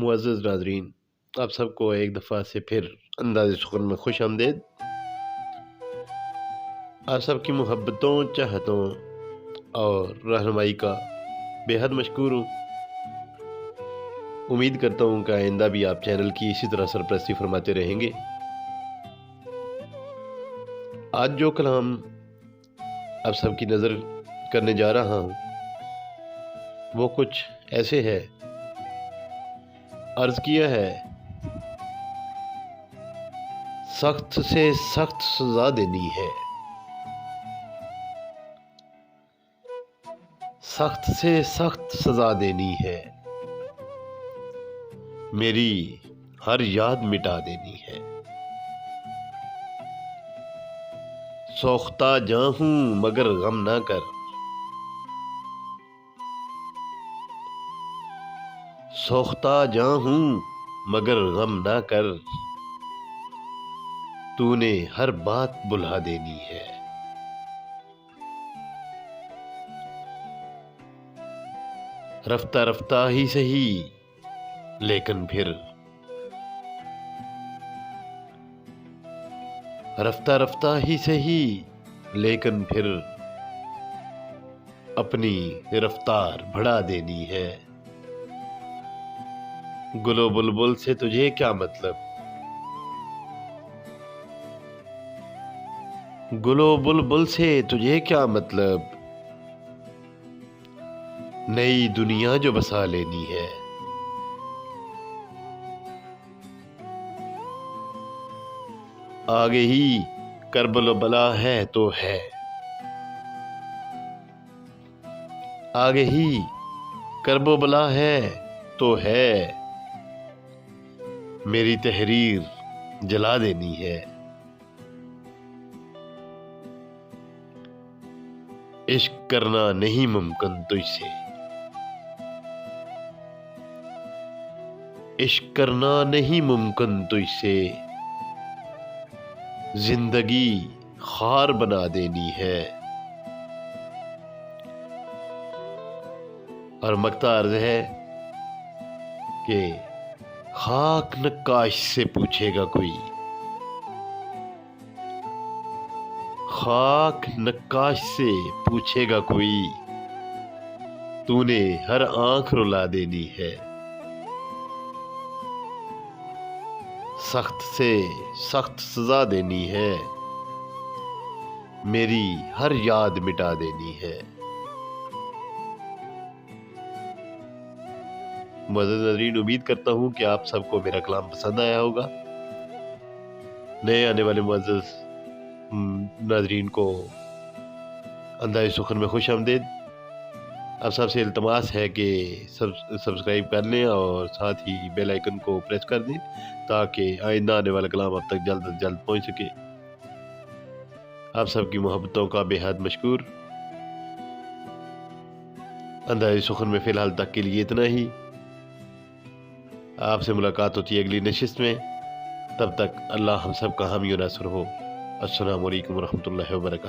मुअज़्ज़ज़ नाज़रीन, आप सबको एक दफ़ा से फिर अंदाज़े सुख़न में खुश आमदीद। आप सबकी मोहब्बतों, चाहतों और रहनुमाई का बेहद मशकूर हूँ। उम्मीद करता हूँ कि आइंदा भी आप चैनल की इसी तरह सरपरस्ती फरमाते रहेंगे। आज जो कलाम आप सबकी नज़र करने जा रहा हूँ वो कुछ ऐसे है। अर्ज़ किया है, सख्त से सख्त सज़ा देनी है, सख्त से सख्त सज़ा देनी है, मेरी हर याद मिटा देनी है। सोख्ता जां हूँ मगर गम ना कर, सोख्ता जां हूँ मगर गम ना कर, तूने हर बात भुला देनी है। रफ्ता रफ्ता ही सही लेकिन फिर, रफ्ता रफ्ता ही सही लेकिन फिर अपनी रफ्तार बढ़ा देनी है। गुलो बुलबुल से तुझे क्या मतलब, गुलो बुलबुल से तुझे क्या मतलब, नई दुनिया जो बसा लेनी है। आगे ही करबलो बला है तो है, आगे ही करबो बला है तो है, मेरी तहरीर जला देनी है। इश्क करना नहीं मुमकिन तुझसे, इश्क करना नहीं मुमकिन तुझसे, जिंदगी खार बना देनी है। और मक्ता अर्ज है कि खाक नक्काश से पूछेगा कोई, खाक नक्काश से पूछेगा कोई, तूने हर आंख रुला देनी है। सख्त से सख्त सजा देनी है, मेरी हर याद मिटा देनी है। मुअज़्ज़ज़ नाज़रीन, उम्मीद करता हूँ कि आप सबको मेरा कलाम पसंद आया होगा। नए आने वाले मुअज़्ज़ज़ नाज़रीन को अंदाज़े सुख़न में खुश आमदीद। आप सबसे इल्तमास है कि सब्सक्राइब कर लें और साथ ही बेल आइकन को प्रेस कर दें ताकि आइंदा आने वाला कलाम आप तक जल्द से जल्द पहुँच सके। आप सबकी मोहब्बतों का बेहद मशकूर। अंदाज़े सुख़न में फ़िलहाल तक के लिए इतना ही। आपसे मुलाकात होती है अगली नशिस्त में। तब तक अल्लाह हम सब का हामी और नासर हो। अस्सलामु अलैकुम व रहमतुल्लाहि व बरकातहू।